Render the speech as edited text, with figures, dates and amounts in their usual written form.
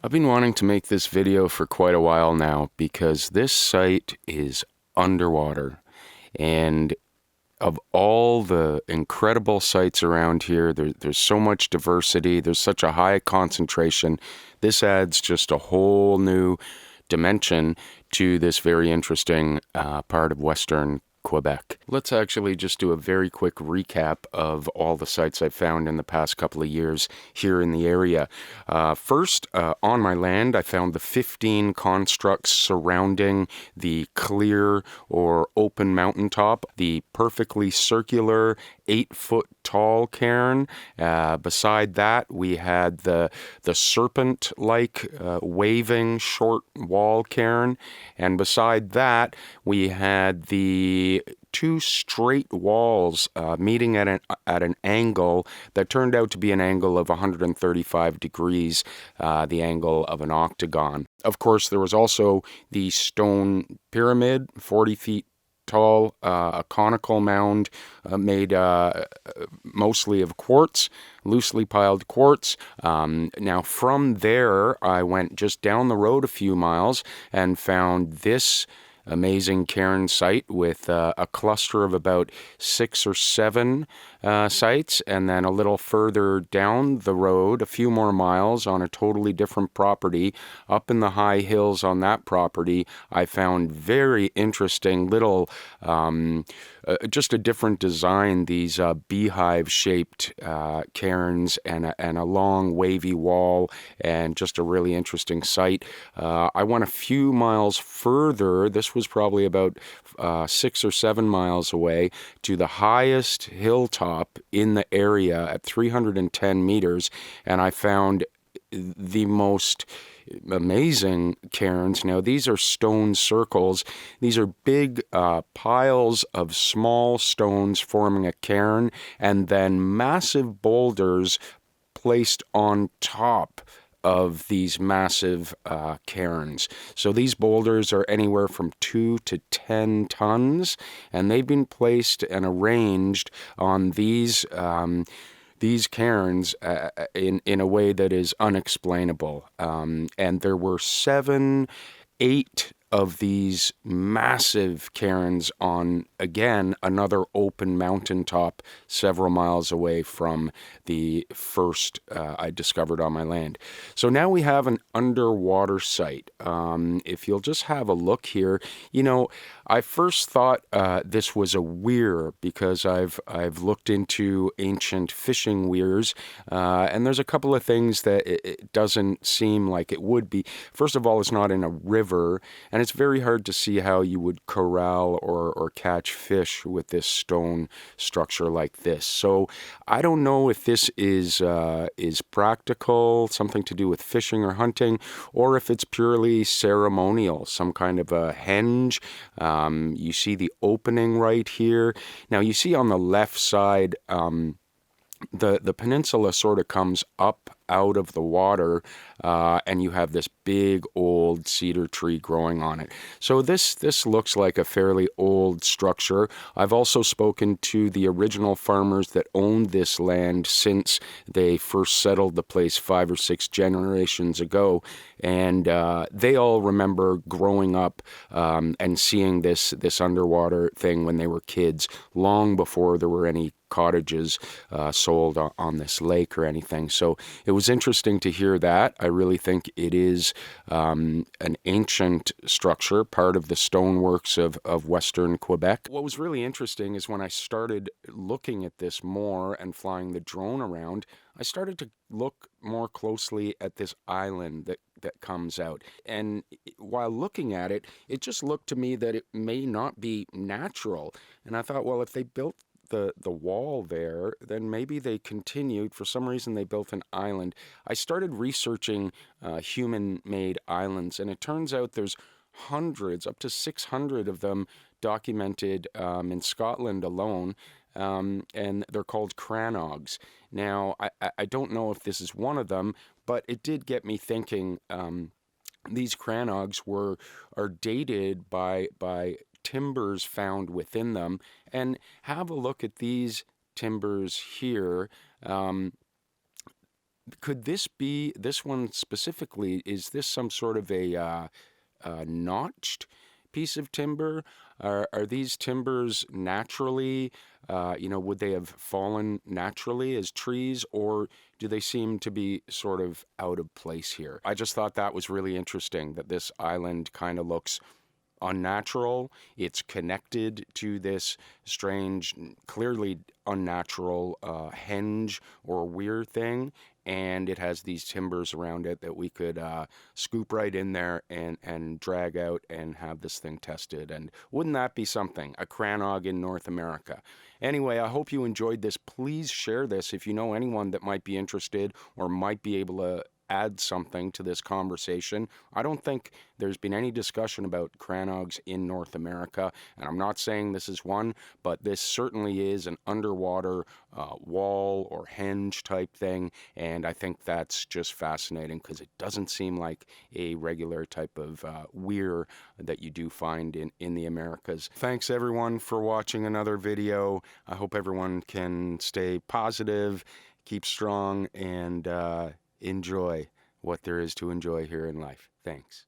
I've been wanting to make this video for quite a while now because this site is underwater, and of all the incredible sites around here, there's so much diversity, there's such a high concentration. This adds just a whole new dimension to this very interesting part of Western Quebec. Let's actually just do a very quick recap of all the sites I've found in the past couple of years here in the area. First, on my land, I found the 15 constructs surrounding the clear or open mountaintop, the perfectly circular 8-foot tall cairn. Beside that, we had the serpent-like waving short wall cairn, and beside that, we had the two straight walls meeting at an angle that turned out to be an angle of 135 degrees, the angle of an octagon. Of course, there was also the stone pyramid, 40 feet tall, a conical mound made mostly of quartz, loosely piled quartz. Now from there, I went just down the road a few miles and found this amazing cairn site with a cluster of about 6 or 7 sites, and then a little further down the road, a few more miles on a totally different property, up in the high hills on that property, I found very interesting little, just a different design, these beehive-shaped cairns and a long wavy wall, and just a really interesting site. I went a few miles further. This was probably about 6 or 7 miles away, to the highest hilltop in the area at 310 meters, and I found the most amazing cairns. Now, these are stone circles. These are big piles of small stones forming a cairn, and then massive boulders placed on top of these massive cairns. So these boulders are anywhere from 2 to 10 tons, and they've been placed and arranged on these cairns in a way that is unexplainable. And there were 8 of these massive cairns on, again, another open mountaintop several miles away from the first I discovered on my land. So now we have an underwater site. If you'll just have a look here, I first thought this was a weir because I've looked into ancient fishing weirs, and there's a couple of things that it doesn't seem like it would be. First of all, it's not in a river, and it's very hard to see how you would corral or catch fish with this stone structure like this. So I don't know if this is practical, something to do with fishing or hunting, or if it's purely ceremonial, some kind of a henge. You see the opening right here. Now you see on the left side, the peninsula sort of comes up out of the water, and you have this big old cedar tree growing on it. So this looks like a fairly old structure. I've also spoken to the original farmers that owned this land since they first settled the place 5 or 6 generations ago, and they all remember growing up and seeing this underwater thing when they were kids, long before there were any cottages sold on this lake or anything. So it was interesting to hear that. I really think it is an ancient structure, part of the stoneworks of Western Quebec. What was really interesting is when I started looking at this more and flying the drone around, I started to look more closely at this island that comes out. And while looking at it, it just looked to me that it may not be natural. And I thought, well, if they built the wall there, then maybe they continued. For some reason, they built an island. I started researching human-made islands, and it turns out there's hundreds, up to 600 of them documented in Scotland alone, and they're called crannogs. Now, I don't know if this is one of them, but it did get me thinking. These crannogs are dated by timbers found within them, and have a look at these timbers here. Could this be, this one specifically, is this some sort of a notched piece of timber? Are these timbers naturally, would they have fallen naturally as trees, or do they seem to be sort of out of place here? I just thought that was really interesting, that this island kind of looks unnatural. It's connected to this strange, clearly unnatural henge or weir thing, and it has these timbers around it that we could scoop right in there and drag out and have this thing tested. And wouldn't that be something? A crannog in North America. Anyway, I hope you enjoyed this. Please share this if you know anyone that might be interested or might be able to add something to this conversation. I don't think there's been any discussion about crannogs in North America, and I'm not saying this is one, but this certainly is an underwater wall or henge type thing, and I think that's just fascinating because it doesn't seem like a regular type of weir that you do find in the Americas. Thanks everyone for watching another video. I hope everyone can stay positive, keep strong, and enjoy what there is to enjoy here in life. Thanks.